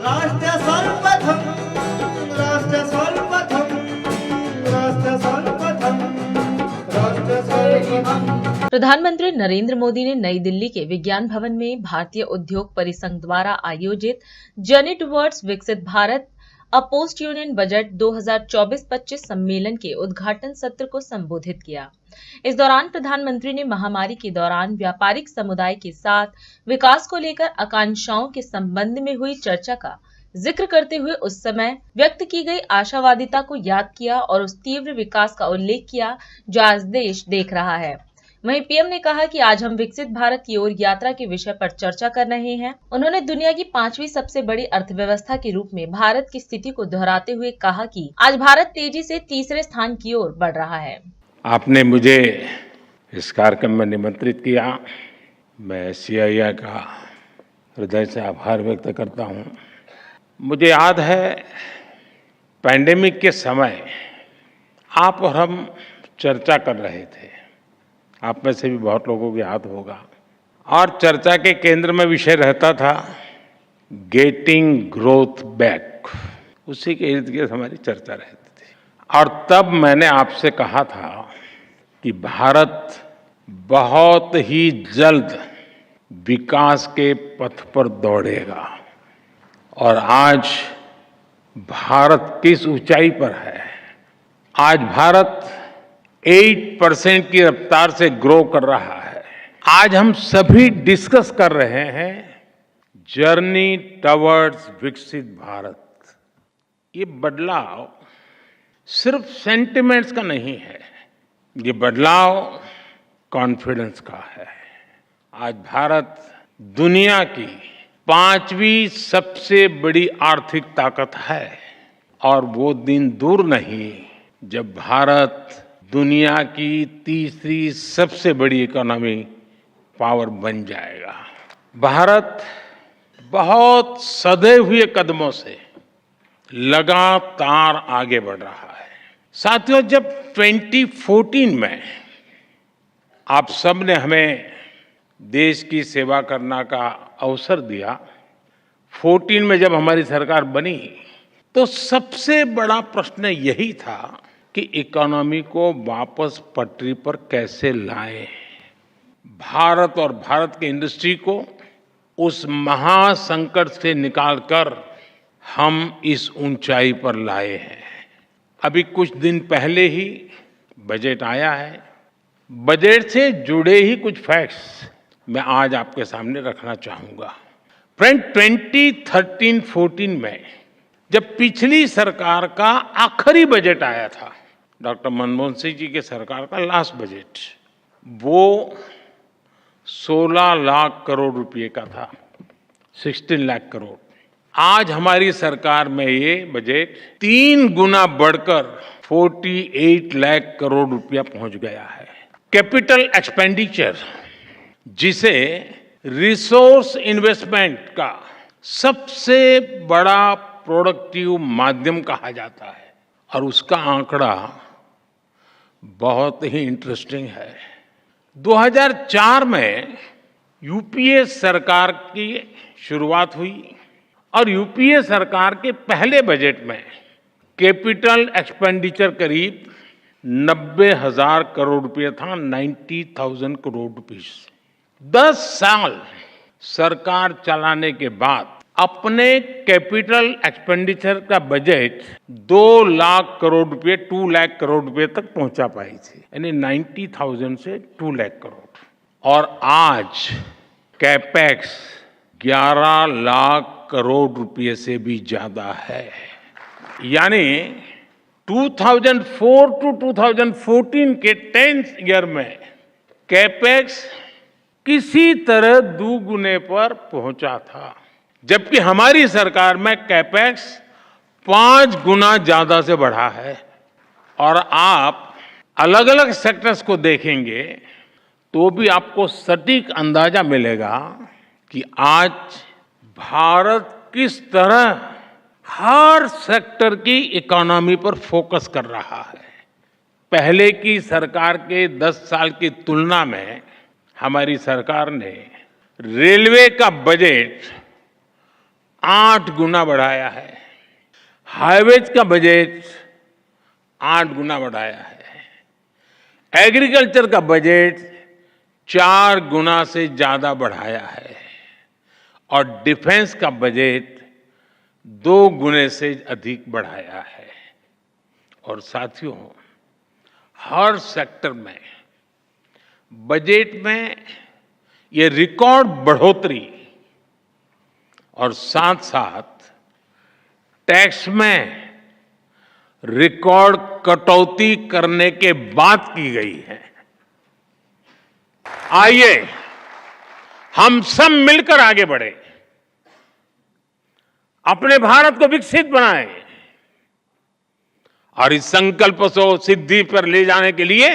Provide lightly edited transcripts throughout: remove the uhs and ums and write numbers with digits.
राष्ट्र सर्वप्रथम राष्ट्र सर्वप्रथम राष्ट्र सर्वप्रथम राष्ट्र सर्वप्रथम। प्रधानमंत्री नरेंद्र मोदी ने नई दिल्ली के विज्ञान भवन में भारतीय उद्योग परिसंघ द्वारा आयोजित जर्नी टुवर्ड्स विकसित भारत अ पोस्ट यूनियन बजट 2024-25 सम्मेलन के उद्घाटन सत्र को संबोधित किया। इस दौरान प्रधानमंत्री ने महामारी के दौरान व्यापारिक समुदाय के साथ विकास को लेकर आकांक्षाओं के संबंध में हुई चर्चा का जिक्र करते हुए उस समय व्यक्त की गई आशावादिता को याद किया और उस तीव्र विकास का उल्लेख किया जो आज देश देख रहा है। वहीं पीएम ने कहा कि आज हम विकसित भारत की ओर यात्रा के विषय पर चर्चा कर रहे हैं। उन्होंने दुनिया की 5वीं सबसे बड़ी अर्थव्यवस्था के रूप में भारत की स्थिति को दोहराते हुए कहा कि आज भारत तेजी से तीसरे स्थान की ओर बढ़ रहा है। आपने मुझे इस कार्यक्रम में निमंत्रित किया। मैं सीआईआई का हृदय से आभार व्यक्त करता हूँ। मुझे याद है पैंडेमिक के समय आप और हम चर्चा कर रहे थे। आप में से भी बहुत लोगों को याद होगा। और चर्चा के केंद्र में विषय रहता था गेटिंग ग्रोथ बैक। उसी के इर्द गिर्द हमारी चर्चा रहती थी। और तब मैंने आपसे कहा था कि भारत बहुत ही जल्द विकास के पथ पर दौड़ेगा। और आज भारत किस ऊंचाई पर है। आज भारत 8% की रफ्तार से ग्रो कर रहा है। आज हम सभी डिस्कस कर रहे हैं जर्नी टवर्ड्स विकसित भारत। ये बदलाव सिर्फ सेंटिमेंट्स का नहीं है, ये बदलाव कॉन्फिडेंस का है। आज भारत दुनिया की 5वीं सबसे बड़ी आर्थिक ताकत है और वो दिन दूर नहीं जब भारत दुनिया की तीसरी सबसे बड़ी इकोनॉमी पावर बन जाएगा। भारत बहुत सधे हुए कदमों से लगातार आगे बढ़ रहा है। साथियों, जब 2014 में आप सब ने हमें देश की सेवा करने का अवसर दिया, 14 में जब हमारी सरकार बनी तो सबसे बड़ा प्रश्न यही था कि इकोनॉमी को वापस पटरी पर कैसे लाएं। भारत और भारत की इंडस्ट्री को उस महासंकट से निकालकर हम इस ऊंचाई पर लाए हैं। अभी कुछ दिन पहले ही बजट आया है। बजट से जुड़े ही कुछ फैक्ट्स मैं आज आपके सामने रखना चाहूंगा। फ्रेंड, 2013-14 में जब पिछली सरकार का आखिरी बजट आया था, डॉक्टर मनमोहन सिंह जी के सरकार का लास्ट बजट, वो 16 लाख करोड़ रुपए का था, 16 लाख करोड़। आज हमारी सरकार में ये बजट 3 गुना बढ़कर 48 लाख करोड़ रुपया पहुंच गया है। कैपिटल एक्सपेंडिचर, जिसे रिसोर्स इन्वेस्टमेंट का सबसे बड़ा प्रोडक्टिव माध्यम कहा जाता है, और उसका आंकड़ा बहुत ही इंटरेस्टिंग है। 2004 में यूपीए सरकार की शुरुआत हुई और यूपीए सरकार के पहले बजट में कैपिटल एक्सपेंडिचर करीब 90,000 करोड़ रुपये था, 90,000 करोड़ रुपीस। 10 साल सरकार चलाने के बाद अपने कैपिटल एक्सपेंडिचर का बजट 2 लाख करोड़ रुपए, 2 लाख करोड़ रुपए तक पहुंचा पाई थी, यानी 90,000 से 2 लाख करोड़। और आज कैपेक्स 11 लाख करोड़ रुपए से भी ज्यादा है। यानी 2004 टू 2014 के 10th ईयर में कैपेक्स किसी तरह दुगुने पर पहुंचा था, जबकि हमारी सरकार में कैपेक्स 5 गुना ज्यादा से बढ़ा है। और आप अलग अलग सेक्टर्स को देखेंगे तो भी आपको सटीक अंदाजा मिलेगा कि आज भारत किस तरह हर सेक्टर की इकोनॉमी पर फोकस कर रहा है। पहले की सरकार के 10 साल की तुलना में हमारी सरकार ने रेलवे का बजट 8 गुना बढ़ाया है। हाईवेज का बजट 8 गुना बढ़ाया है। एग्रीकल्चर का बजट 4 गुना से ज्यादा बढ़ाया है और डिफेंस का बजट 2 गुने से अधिक बढ़ाया है। और साथियों, हर सेक्टर में बजट में ये रिकॉर्ड बढ़ोतरी और साथ साथ टैक्स में रिकॉर्ड कटौती करने के बाद की गई है। आइए हम सब मिलकर आगे बढ़े, अपने भारत को विकसित बनाएं और इस संकल्प को सिद्धि पर ले जाने के लिए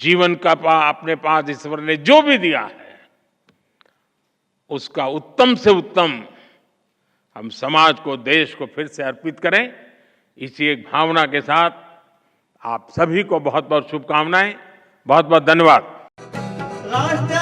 जीवन का अपने पास ईश्वर ने जो भी दिया है उसका उत्तम से उत्तम हम समाज को, देश को फिर से अर्पित करें। इसी एक भावना के साथ आप सभी को बहुत बहुत शुभकामनाएं, बहुत बहुत धन्यवाद। राष्ट्र